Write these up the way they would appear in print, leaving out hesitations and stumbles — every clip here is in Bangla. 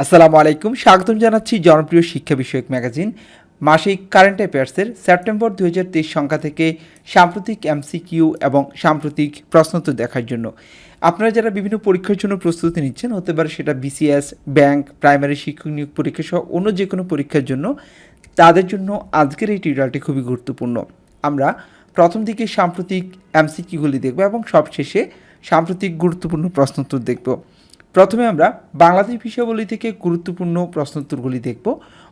আসসালামু আলাইকুম, স্বাগতম জানাচ্ছি জনপ্রিয় শিক্ষা বিষয়ক ম্যাগাজিন মাসিক কারেন্ট অ্যাফেয়ার্সের সেপ্টেম্বর 2023 সংখ্যা থেকে সাম্প্রতিক এমসিকিউ এবং সাম্প্রতিক প্রশ্নোত্তর দেখার জন্য। আপনারা যারা বিভিন্ন পরীক্ষার জন্য প্রস্তুতি নিচ্ছেন, হতে পারে সেটা বিসিএস, ব্যাংক, প্রাইমারি শিক্ষক নিয়োগ পরীক্ষা সহ অন্য যে কোনো পরীক্ষার জন্য, তাদের জন্য আজকের এই টিউটোরিয়ালটি খুবই গুরুত্বপূর্ণ। আমরা প্রথম দিকে সাম্প্রতিক এমসিকিউগুলি দেখব এবং সবশেষে সাম্প্রতিক গুরুত্বপূর্ণ প্রশ্নোত্তর দেখব। প্রথমে আমরা বাংলাদেশ বিষয়াবলী থেকে গুরুত্বপূর্ণ প্রশ্নোত্তরগুলি দেখব।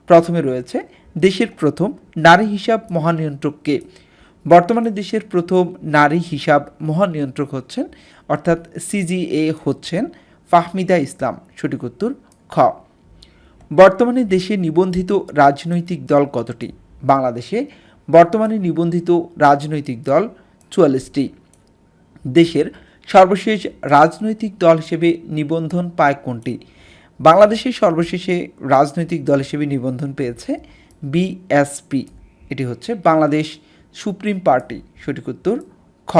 প্রথমে রয়েছে, দেশের প্রথম নারী হিসাব মহানিয়ন্ত্রক কে? বর্তমানে দেশের প্রথম নারী হিসাব মহানিয়ন্ত্রক হচ্ছেন, অর্থাৎ সিজিএ হচ্ছেন ফাহমিদা ইসলাম। সঠিক উত্তর খ। বর্তমানে দেশে নিবন্ধিত রাজনৈতিক দল কতটি? বাংলাদেশে বর্তমানে নিবন্ধিত রাজনৈতিক দল 44টি। দেশের সর্বশেষ রাজনৈতিক দল হিসেবে নিবন্ধন পায় কোনটি? বাংলাদেশের সর্বশেষে রাজনৈতিক দল হিসেবে নিবন্ধন পেয়েছে বিএসপি। এটি হচ্ছে বাংলাদেশ সুপ্রিম পার্টি। সঠিক উত্তর খ।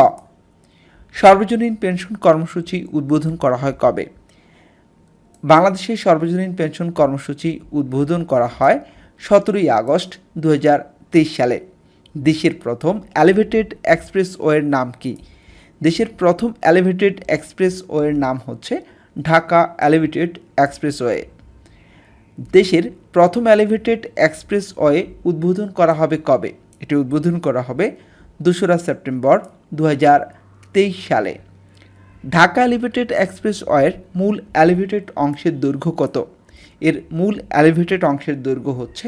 সর্বজনীন পেনশন কর্মসূচি উদ্বোধন করা হয় কবে? বাংলাদেশের সর্বজনীন পেনশন কর্মসূচি উদ্বোধন করা হয় 17ই আগস্ট 2023 সালে। দেশের প্রথম এলিভেটেড এক্সপ্রেসওয়ের নাম কি? দেশের প্রথম এলিভেটেড এক্সপ্রেসওয়ের নাম হচ্ছে ঢাকা এলিভেটেড এক্সপ্রেসওয়ে। দেশের প্রথম এলিভেটেড এক্সপ্রেসওয়ে উদ্বোধন করা হবে কবে? এটি উদ্বোধন করা হবে 2রা সেপ্টেম্বর 2023 সালে। ঢাকা এলিভেটেড এক্সপ্রেসওয়ের মূল এলিভেটেড অংশের দৈর্ঘ্য কত? এর মূল এলিভেটেড অংশের দৈর্ঘ্য হচ্ছে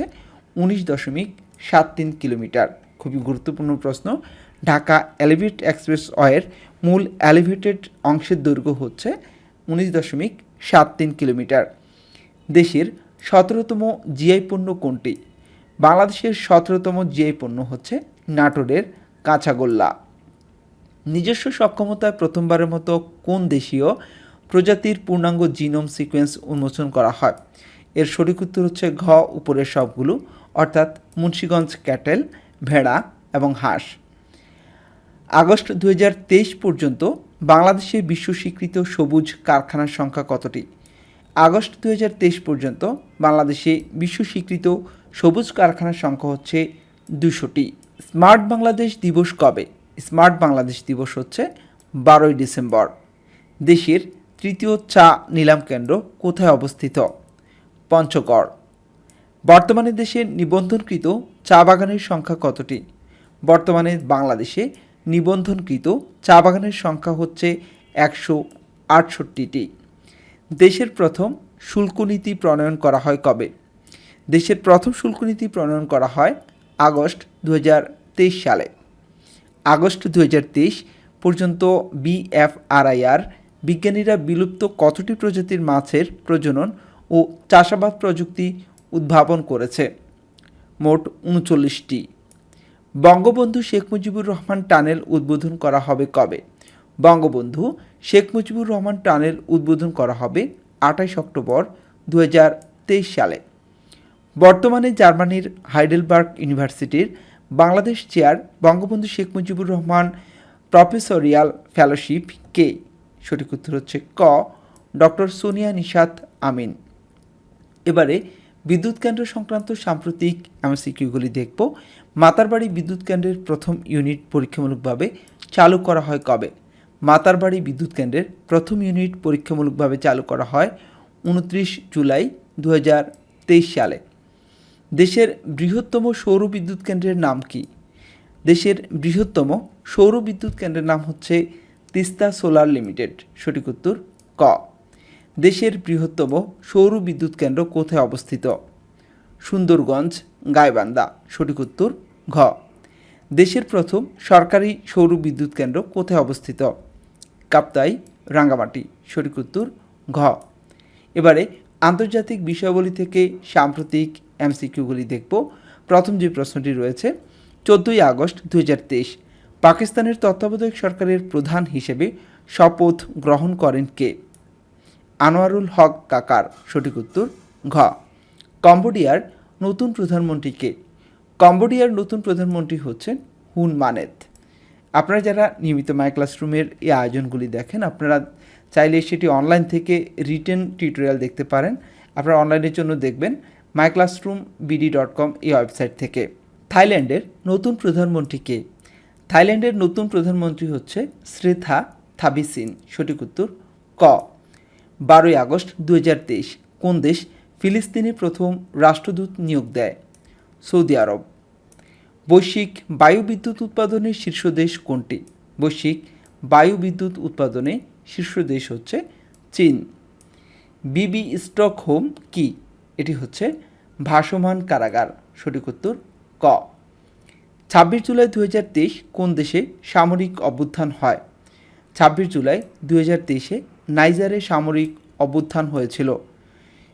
19.73 কিলোমিটার। খুবই গুরুত্বপূর্ণ প্রশ্ন। ঢাকা এলিভেটেড এক্সপ্রেসওয়ের মূল এলিভেটেড অংশের দৈর্ঘ্য হচ্ছে 19.73 কিলোমিটার। দেশের 17তম জিআই পণ্য কোনটি? বাংলাদেশের 17তম জিআই পণ্য হচ্ছে নাটোরের কাঁচাগোল্লা। নিজস্ব সক্ষমতায় প্রথমবারের মতো কোন দেশীয় প্রজাতির পূর্ণাঙ্গ জিনোম সিকোয়েন্স উন্মোচন করা হয়? এর সঠিক উত্তর হচ্ছে ঘ, উপরের সবগুলো, অর্থাৎ মুন্সিগঞ্জ ক্যাটেল, ভেড়া এবং হাঁস। আগস্ট 2023 পর্যন্ত বাংলাদেশে বিশ্ব স্বীকৃত সবুজ কারখানার সংখ্যা কতটি? আগস্ট 2023 পর্যন্ত বাংলাদেশে বিশ্ব স্বীকৃত সবুজ কারখানার সংখ্যা হচ্ছে 200টি। স্মার্ট বাংলাদেশ দিবস কবে? স্মার্ট বাংলাদেশ দিবস হচ্ছে 12ই ডিসেম্বর। দেশের তৃতীয় চা নিলাম কেন্দ্র কোথায় অবস্থিত? পঞ্চগড়। বর্তমানে দেশে নিবন্ধনকৃত চা বাগানের সংখ্যা কতটি? বর্তমানে বাংলাদেশে নিবন্ধনকৃত চা বাগানের সংখ্যা হচ্ছে 168টি। দেশের প্রথম শুল্কনীতি প্রণয়ন করা হয় কবে? দেশের প্রথম শুল্কনীতি প্রণয়ন করা হয় আগস্ট 2023 সালে। আগস্ট 2023 পর্যন্ত বিএফআরআইআর বিজ্ঞানীরা বিলুপ্ত কতটি প্রজাতির মাছের প্রজনন ও চাষাবাদ প্রযুক্তি উদ্ভাবন করেছে? মোট 39টি। বঙ্গবন্ধু শেখ মুজিবুর রহমান টানেল উদ্বোধন করা হবে কবে? বঙ্গবন্ধু শেখ মুজিবুর রহমান টানেল উদ্বোধন করা হবে 28 অক্টোবর 2023 সালে। বর্তমানে জার্মানির হাইডেলবার্গ ইউনিভার্সিটির বাংলাদেশ চেয়ার বঙ্গবন্ধু শেখ মুজিবুর রহমান প্রফেসরিয়াল ফেলোশিপ কে? সঠিক উত্তর হচ্ছে ক, ডক্টর সোনিয়া নিশাত আমিন। এবারে বিদ্যুৎ কেন্দ্র সংক্রান্ত সাম্প্রতিক এমসিকিউগুলি দেখব। মাতারবাড়ি বিদ্যুৎ কেন্দ্রের প্রথম ইউনিট পরীক্ষামূলকভাবে চালু করা হয় কবে? মাতারবাড়ি বিদ্যুৎ কেন্দ্রের প্রথম ইউনিট পরীক্ষামূলকভাবে চালু করা হয় 29 জুলাই 2023 সালে। দেশের বৃহত্তম সৌর বিদ্যুৎ কেন্দ্রের নাম কি? দেশের বৃহত্তম সৌর বিদ্যুৎ কেন্দ্রের নাম হচ্ছে তিস্তা সোলার লিমিটেড। সঠিক উত্তর ক। দেশের বৃহত্তম সৌর বিদ্যুৎ কেন্দ্র কোথায় অবস্থিত? সুন্দরগঞ্জ, গাইবান্ধা। সঠিক উত্তর ঘ। দেশের প্রথম সরকারি সৌর বিদ্যুৎ কেন্দ্র কোথায় অবস্থিত? কাপ্তাই, রাঙ্গামাটি। সঠিক উত্তর ঘ। এবারে আন্তর্জাতিক বিষয়াবলী থেকে সাম্প্রতিক এমসিকিউগুলি দেখব। প্রথম যে প্রশ্নটি রয়েছে, 14ই আগস্ট 2023 পাকিস্তানের তত্ত্বাবধায়ক সরকারের প্রধান হিসেবে শপথ গ্রহণ করেন কে? আনোয়ারুল হক কাকার। সঠিক উত্তর ঘ। কম্বোডিয়ার নতুন প্রধানমন্ত্রী কে? কম্বোডিয়ার নতুন প্রধানমন্ত্রী হচ্ছেন হুন মানেত। আপনারা যারা নিয়মিত মাই ক্লাসরুমের এই আয়োজনগুলি দেখেন, আপনারা চাইলে সেটি অনলাইন থেকে রিটেন টিউটোরিয়াল দেখতে পারেন আপনারা অনলাইনের জন্য দেখবেন myclassroombd.com এই ওয়েবসাইট থেকে। থাইল্যান্ডের নতুন প্রধানমন্ত্রী কে? থাইল্যান্ডের নতুন প্রধানমন্ত্রী হচ্ছে শ্রেথা থাবিসিন। সঠিক উত্তর ক। 12ই আগস্ট 2023 কোন দেশ ফিলিস্তিনে প্রথম রাষ্ট্রদূত নিয়োগ দেয়? সৌদি আরব। বৈশ্বিক বায়ু বিদ্যুৎ উৎপাদনের শীর্ষ দেশ কোনটি? বৈশ্বিক বায়ু বিদ্যুৎ উৎপাদনে শীর্ষ দেশ হচ্ছে চীন। বিবি স্টকহোম কি? এটি হচ্ছে ভাসমান কারাগার। সঠিক উত্তর ক। 26 জুলাই 2023 কোন দেশে সামরিক অভ্যুত্থান হয়? 26 জুলাই 2023 নাইজারে সামরিক অভ্যুত্থান হয়েছিল।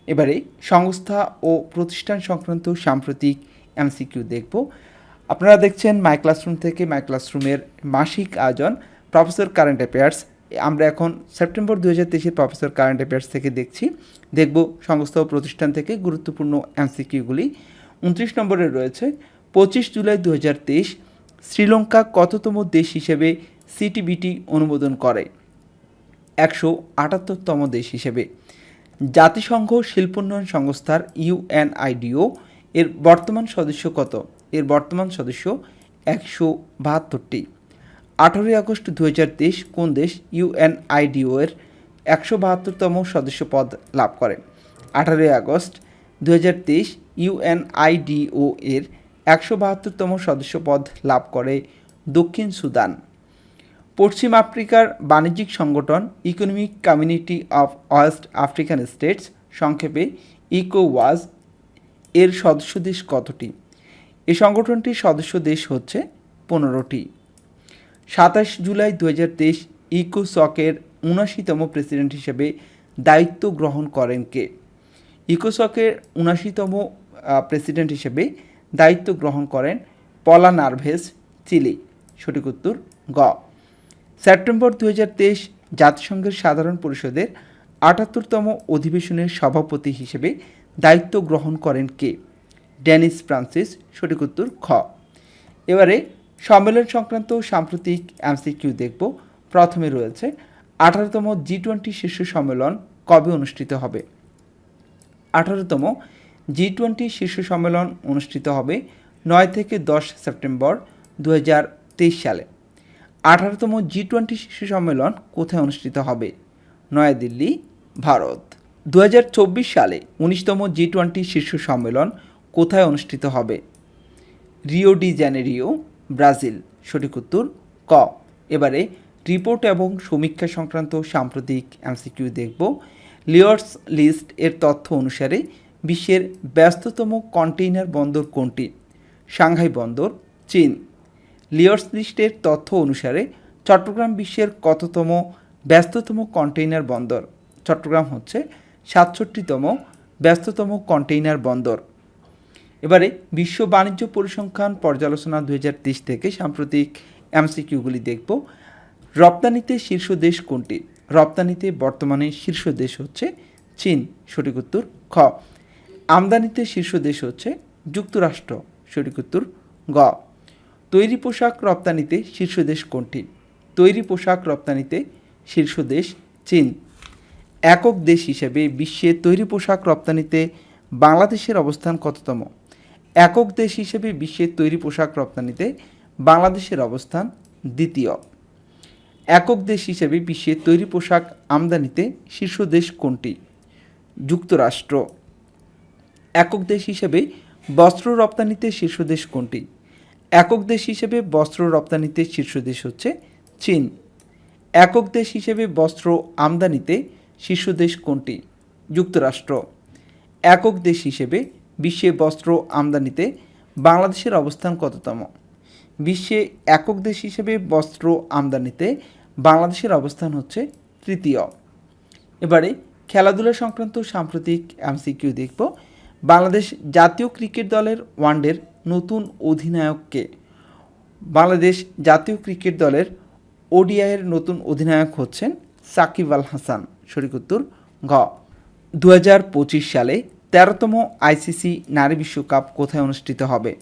এবারে সংস্থা ও প্রতিষ্ঠান সংক্রান্ত সাম্প্রতিক এমসিকিউ দেখব। আপনারা দেখছেন মাই ক্লাসরুম থেকে। মাই ক্লাসরুমের মাসিক আয়োজন প্রফেসর কারেন্ট অ্যাফেয়ার্স। আমরা এখন সেপ্টেম্বর 2023 প্রফেসর কারেন্ট অ্যাফেয়ার্স থেকে দেখব সংস্থা ও প্রতিষ্ঠান থেকে গুরুত্বপূর্ণ এমসিকিউগুলি। 29 নম্বরে রয়েছে 25 জুলাই 2023 শ্রীলঙ্কা কততম দেশ হিসেবে সিটিবিটি অনুমোদন করে? 178তম দেশ হিসেবে। জাতিসংঘ শিল্পোন্নয়ন সংস্থার ইউএনআইডিও এর বর্তমান সদস্য কত? এর বর্তমান সদস্য 172টি। 18 আগস্ট 2023 কোন দেশ ইউএনআইডিও এর 172তম সদস্য পদ লাভ করে? 18 আগস্ট 2023 ইউএনআইডিও এর 172তম সদস্য পদ লাভ করে দক্ষিণ সুদান। পশ্চিম আফ্রিকার বাণিজ্যিক সংগঠন economic community of West African states সংক্ষেপে ইকোওয়াজ এর সদস্য দেশ কতটি? এই সংগঠনটির সদস্য দেশ হচ্ছে 15টি। 27 জুলাই 2023 ইকোসকের 79তম প্রেসিডেন্ট হিসেবে দায়িত্ব গ্রহণ করেন কে? ইকোসকের 79তম প্রেসিডেন্ট হিসেবে দায়িত্ব গ্রহণ করেন পলা নার্ভেস চিলি। সঠিক উত্তর গ। সেপ্টেম্বর 2023 জাতিসংঘের সাধারণ পরিষদের 78তম অধিবেশনের সভাপতি হিসেবে দায়িত্ব গ্রহণ করেন কে? Dennis Francis. সঠিক উত্তর খ। এবারে সম্মেলন সংক্রান্ত সাম্প্রতিক এমসিকিউ দেখব। প্রথমে রয়েছে 18তম G20 শীর্ষ সম্মেলন কবে অনুষ্ঠিত হবে? 18তম G20 শীর্ষ সম্মেলন অনুষ্ঠিত হবে 9 থেকে 10 সেপ্টেম্বর 2023 সালে। 18তম G20 শীর্ষ সম্মেলন কোথায় অনুষ্ঠিত হবে? নয়াদিল্লি, ভারত। 2024 সালে 19তম G20 শীর্ষ সম্মেলন কোথায় অনুষ্ঠিত হবে? Rio de Janeiro, Brazil. সঠিক উত্তর ক। এবারে রিপোর্ট এবং সমীক্ষা সংক্রান্ত সাম্প্রতিক এমসিকিউ দেখব। লিওর্স লিস্ট এর তথ্য অনুসারে বিশ্বের ব্যস্ততম কন্টেইনার বন্দর কোনটি? সাংহাই বন্দর, চীন। লিওর্স লিস্টের তথ্য অনুসারে চট্টগ্রাম বিশ্বের কততম ব্যস্ততম কন্টেইনার বন্দর? চট্টগ্রাম হচ্ছে 67তম ব্যস্ততম কন্টেইনার বন্দর। এবারে বিশ্ব বাণিজ্য পরিসংখ্যান পর্যালোচনা 2023 থেকে সাম্প্রতিক এমসিকিউগুলি দেখব। রপ্তানিতে শীর্ষ দেশ কোনটি? রপ্তানিতে বর্তমানে শীর্ষ দেশ হচ্ছে চীন। সঠিক উত্তর খ। আমদানিতে শীর্ষ দেশ হচ্ছে যুক্তরাষ্ট্র। সঠিক উত্তর গ। তৈরি পোশাক রপ্তানিতে শীর্ষ দেশ কোনটি? তৈরি পোশাক রপ্তানিতে শীর্ষ দেশ চীন। একক দেশ হিসেবে বিশ্বে তৈরি পোশাক রপ্তানিতে বাংলাদেশের অবস্থান কততম? একক দেশ হিসেবে বিশ্বের তৈরি পোশাক রপ্তানিতে বাংলাদেশের অবস্থান দ্বিতীয়। একক দেশ হিসেবে বিশ্বের তৈরি পোশাক আমদানিতে শীর্ষ দেশ কোনটি? যুক্তরাষ্ট্র। একক দেশ হিসেবে বস্ত্র রপ্তানিতে শীর্ষ দেশ কোনটি? একক দেশ হিসেবে বস্ত্র রপ্তানিতে শীর্ষ দেশ হচ্ছে চীন। একক দেশ হিসেবে বস্ত্র আমদানিতে শীর্ষ দেশ কোনটি? যুক্তরাষ্ট্র। একক দেশ হিসেবে বিশ্বে বস্ত্র আমদানিতে বাংলাদেশের অবস্থান কততম? বিশ্বে একক দেশ হিসেবে বস্ত্র আমদানিতে বাংলাদেশের অবস্থান হচ্ছে তৃতীয়। এবারে খেলাধুলা সংক্রান্ত সাম্প্রতিক এমসিকিউ দেখব। বাংলাদেশ জাতীয় ক্রিকেট দলের ওয়ানডের নতুন অধিনায়ক কে? বাংলাদেশ জাতীয় ক্রিকেট দলের ওডিআইয়ের নতুন অধিনায়ক হচ্ছেন সাকিব আল হাসান। সঠিক উত্তর ঘ। 2025 সালে 13তম আইসিসি নারী বিশ্বকাপ কোথায় অনুষ্ঠিত হবে?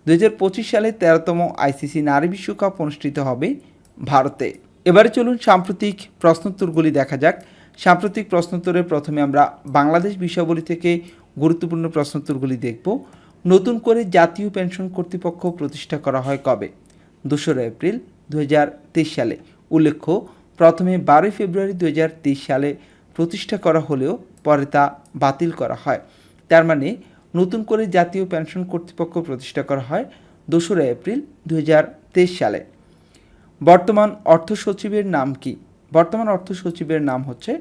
2025 সালে 13তম আইসিসি নারী বিশ্বকাপ অনুষ্ঠিত হবে ভারতে। এবারে চলুন সাম্প্রতিক প্রশ্নোত্তরগুলি দেখা যাক। সাম্প্রতিক প্রশ্নোত্তরে প্রথমে আমরা বাংলাদেশ বিষয়াবলী থেকে গুরুত্বপূর্ণ প্রশ্নোত্তরগুলি দেখব। নতুন করে জাতীয় পেনশন কর্তৃপক্ষ প্রতিষ্ঠা করা হয় কবে? 2 এপ্রিল 2023 সালে। উল্লেখ্য, প্রথমে 12 ফেব্রুয়ারি 2023 সালে প্রতিষ্ঠা করা হলেও পরে তা বাতিল করা হয়। তার মানে নতুন করে জাতীয় পেনশন কর্তৃপক্ষ প্রতিষ্ঠা করা হয় 2 এপ্রিল 2023 সালে। বর্তমান অর্থ সচিবের নাম কি? বর্তমান অর্থ সচিবের নাম হচ্ছে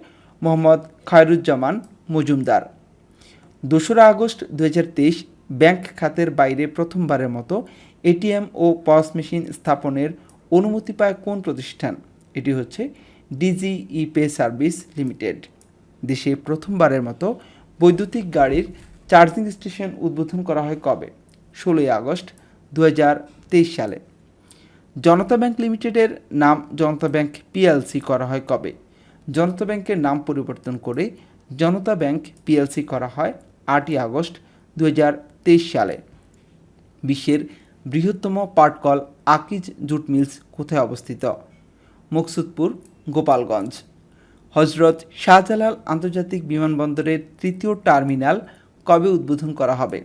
মোহাম্মদ খায়রুজ্জামান মজুমদার। 2 আগস্ট 2023 ব্যাংক খাতের বাইরে প্রথমবারের মতো এটিএম ও পস মেশিন স্থাপনের অনুমতি পায় কোন প্রতিষ্ঠান? এটি হচ্ছে ডিজিই পে সার্ভিস লিমিটেড। দেশে প্রথমবারের মতো বৈদ্যুতিক গাড়ির চার্জিং স্টেশন উদ্বোধন করা হয় কবে? 16 আগস্ট 2023 সালে। জনতা ব্যাংক লিমিটেডের নাম জনতা ব্যাংক পিএলসি করা হয় কবে? জনতা ব্যাংকের নাম পরিবর্তন করে জনতা ব্যাংক পিএলসি করা হয় 8 আগস্ট 2023 সালে। বিশ্বের বৃহত্তম পাটকল আকিজ জুট মিলস কোথায় অবস্থিত? মকসুদপুর, গোপালগঞ্জ। হজরত শাহজালাল আন্তর্জাতিক বিমানবন্দরের 3য় টার্মিনাল কবে উদ্বোধন করা হবে?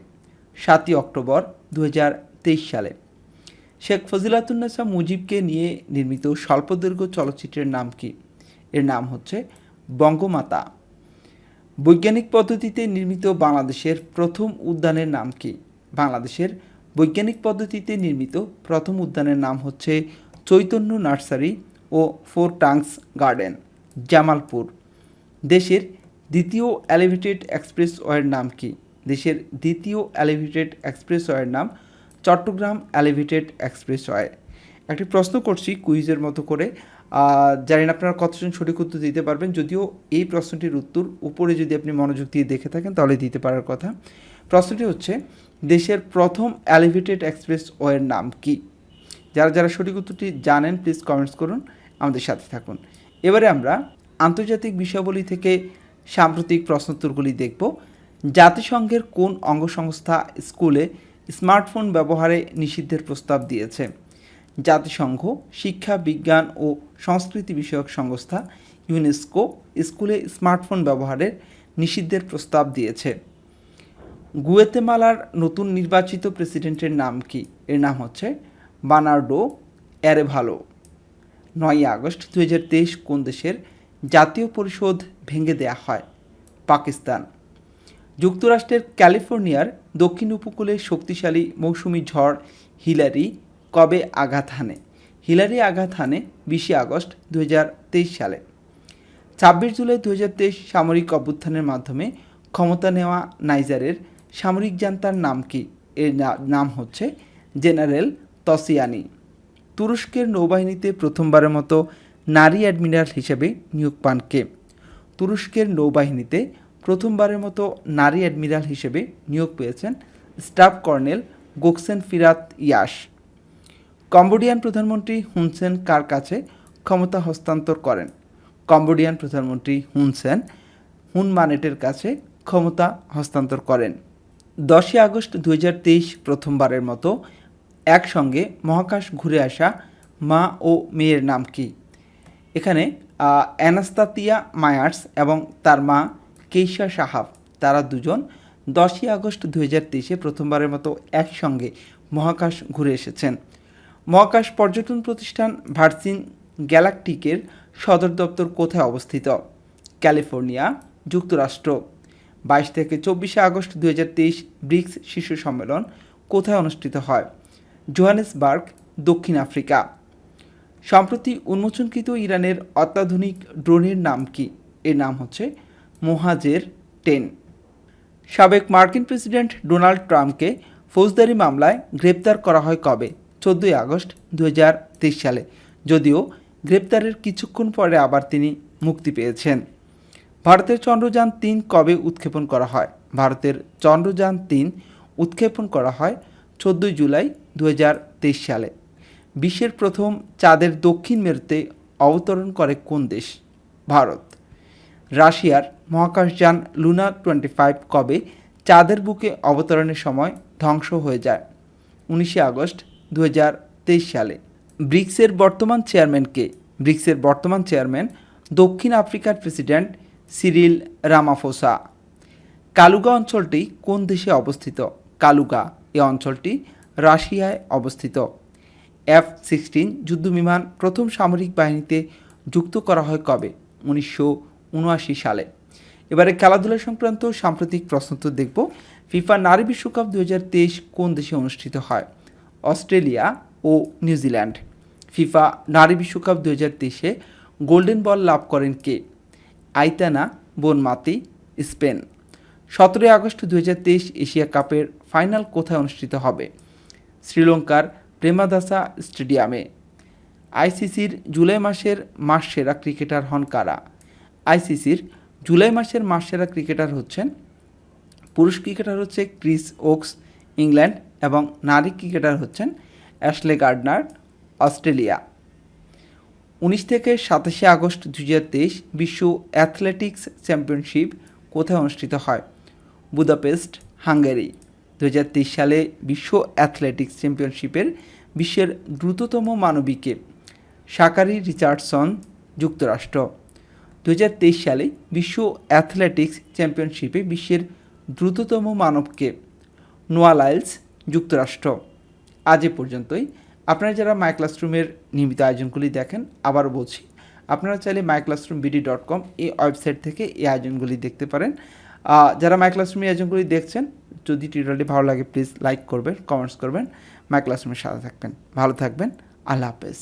7 অক্টোবর 2023 সালে। শেখ ফজিলাতুন্নেসা মুজিবকে নিয়ে নির্মিত স্বল্পদৈর্ঘ্য চলচ্চিত্রের নাম কি? এর নাম হচ্ছে বঙ্গমাতা। বৈজ্ঞানিক পদ্ধতিতে নির্মিত বাংলাদেশের প্রথম উদ্যানের নাম কি? বাংলাদেশের বৈজ্ঞানিক পদ্ধতিতে নির্মিত প্রথম উদ্যানের নাম হচ্ছে চৈতন্য নার্সারি ও 4 টাঙ্কস গার্ডেন, জামালপুর। দেশের দ্বিতীয় এলিভেটেড এক্সপ্রেসওয়ের নাম কি? দেশের দ্বিতীয় এলিভেটেড এক্সপ্রেসওয়ের নাম চট্টগ্রাম এলিভেটেড এক্সপ্রেসওয়ে। একটি প্রশ্ন করছি কুইজের মতো করে, জানি না আপনারা কতজন সঠিক উত্তর দিতে পারবেন। যদিও এই প্রশ্নটির উত্তর উপরে যদি আপনি মনোযোগ দিয়ে দেখে থাকেন তাহলে দিতে পারার কথা। প্রশ্নটি হচ্ছে দেশের প্রথম এলিভেটেড এক্সপ্রেসওয়ের নাম কি? যারা যারা সঠিক উত্তরটি জানেন প্লিজ কমেন্টস করুন, আমাদের সাথে থাকুন। এবারে আমরা আন্তর্জাতিক বিষয়াবলী থেকে সাম্প্রতিক প্রশ্নোত্তরগুলি দেখব। জাতিসংঘের কোন অঙ্গ সংস্থা স্কুলে স্মার্টফোন ব্যবহারে নিষিদ্ধের প্রস্তাব দিয়েছে? জাতিসংঘ শিক্ষা, বিজ্ঞান ও সংস্কৃতি বিষয়ক সংস্থা ইউনেস্কো স্কুলে স্মার্টফোন ব্যবহারের নিষিদ্ধের প্রস্তাব দিয়েছে। গুয়েতেমালার নতুন নির্বাচিত প্রেসিডেন্টের নাম কি? এর নাম হচ্ছে বার্নার্ডো অ্যারেভালো। 9 আগস্ট 2023 কোন দেশের জাতীয় পরিষদ ভেঙে দেয়া হয়? পাকিস্তান। যুক্তরাষ্ট্রের ক্যালিফোর্নিয়ার দক্ষিণ উপকূলে শক্তিশালী মৌসুমি ঝড় হিলারি কবে আঘাত হানে? হিলারি আঘাত হানে 20 আগস্ট 2023 সালে। 26 জুলাই 2023 সামরিক অভ্যুত্থানের মাধ্যমে ক্ষমতা নেওয়া নাইজারের সামরিক জান্তার নাম কি? এর নাম হচ্ছে জেনারেল তসিয়ানি। তুরস্কের নৌবাহিনীতে প্রথমবারের মতো নারী অ্যাডমিরাল হিসেবে নিয়োগ পান কে? তুরস্কের নৌবাহিনীতে প্রথমবারের মতো নারী অ্যাডমিরাল হিসেবে নিয়োগ পেয়েছেন স্টাফ কর্নেল গোকসেন ফিরাত ইয়াস। কম্বোডিয়ান প্রধানমন্ত্রী হুন সেন কার কাছে ক্ষমতা হস্তান্তর করেন? কম্বোডিয়ান প্রধানমন্ত্রী হুন সেন হুন মানেটের কাছে ক্ষমতা হস্তান্তর করেন। 10 আগস্ট 2023 প্রথমবারের মতো একসঙ্গে মহাকাশ ঘুরে আসা মা ও মেয়ের নাম কি? এখানে অ্যানাস্তাতিয়া মায়ার্স এবং তার মা কেইশা সাহাব, তারা দুজন 10 আগস্ট 2023 প্রথমবারের মতো একসঙ্গে মহাকাশ ঘুরে এসেছেন। মহাকাশ পর্যটন প্রতিষ্ঠান ভার্জিন গ্যালাকটিকের সদর দপ্তর কোথায় অবস্থিত? ক্যালিফোর্নিয়া, যুক্তরাষ্ট্র। 22 থেকে 24 আগস্ট 2023 ব্রিক্স শীর্ষ সম্মেলন কোথায় অনুষ্ঠিত হয়? জোহানেসবার্গ, দক্ষিণ আফ্রিকা। সম্প্রতি উন্মোচনকৃত ইরানের অত্যাধুনিক ড্রোনের নাম কি? এর নাম হচ্ছে মোহাজের 10। সাবেক মার্কিন প্রেসিডেন্ট ডোনাল্ড ট্রাম্পকে ফৌজদারি মামলায় গ্রেপ্তার করা হয় কবে? 14 আগস্ট 2023 সালে। যদিও গ্রেপ্তারের কিছুক্ষণ পরে আবার তিনি মুক্তি পেয়েছেন। ভারতের চন্দ্রযান 3 কবে উৎক্ষেপণ করা হয়? ভারতের চন্দ্রযান 3 উৎক্ষেপণ করা হয় 14 জুলাই 2023 সালে। বিশ্বের প্রথম চাঁদের দক্ষিণ মেরুতে অবতরণ করে কোন দেশ? ভারত। রাশিয়ার মহাকাশযান লুনা 25 কবে চাঁদের বুকে অবতরণের সময় ধ্বংস হয়ে যায়? 19 আগস্ট 2023 সালে। ব্রিক্সের বর্তমান চেয়ারম্যান কে? ব্রিক্সের বর্তমান চেয়ারম্যান দক্ষিণ আফ্রিকার প্রেসিডেন্ট সিরিল রামাফোসা। কালুগা অঞ্চলটি কোন দেশে অবস্থিত? কালুগা এই অঞ্চলটি রাশিয়ায় অবস্থিত। F-16 যুদ্ধবিমান প্রথম সামরিক বাহিনীতে যুক্ত করা হয় কবে? 1979 সালে। এবারে খেলাধুলা সংক্রান্ত সাম্প্রতিক প্রশ্নোত্তর দেখব। ফিফা নারী বিশ্বকাপ 2023 কোন দেশে অনুষ্ঠিত হয়? অস্ট্রেলিয়া ও নিউজিল্যান্ড। ফিফা নারী বিশ্বকাপ 2023-এ গোল্ডেন বল লাভ করেন কে? Aitana Bonmati, Spain. 17 আগস্ট 2023 এশিয়া কাপের ফাইনাল কোথায় অনুষ্ঠিত হবে? শ্রীলঙ্কার প্রেমাদাসা স্টেডিয়ামে। আইসিসির জুলাই মাসের মাসসেরা ক্রিকেটার হন কারা? আইসিসির জুলাই মাসের মাসসেরা ক্রিকেটার হচ্ছেন, পুরুষ ক্রিকেটার হচ্ছে ক্রিস ওকস ইংল্যান্ড এবং নারী ক্রিকেটার হচ্ছেন অ্যাশলে গার্ডনার অস্ট্রেলিয়া। 19 থেকে 27 আগস্ট 2023 বিশ্ব অ্যাথলেটিক্স চ্যাম্পিয়নশিপ কোথায় অনুষ্ঠিত হয়? Budapest, Hungary. 2023 সালে বিশ্ব অ্যাথলেটিক্স চ্যাম্পিয়নশিপের বিশ্বের দ্রুততম মানবীকে? শাকারি রিচার্ডসন, যুক্তরাষ্ট্র। 2023 সালে বিশ্ব অ্যাথলেটিক্স চ্যাম্পিয়নশিপে বিশ্বের দ্রুততম মানবকে? নোয়া লাইলস, যুক্তরাষ্ট্র। আজ এ পর্যন্তই। আপনারা যারা মাই ক্লাসরুমের নিয়মিত আয়োজনগুলি দেখেন, আবারও বলছি, আপনারা চাইলে myclassroomBD.com এই ওয়েবসাইট থেকে এই আয়োজনগুলি দেখতে পারেন। যারা মাই ক্লাসরুমের আয়োজনগুলি দেখছেন, যদি টিউটোরিয়ালটি ভালো লাগে প্লিজ লাইক করবেন, কমেন্টস করবেন, মাই ক্লাসরুমের সাথে থাকবেন। ভালো থাকবেন। আল্লাহ হাফেজ।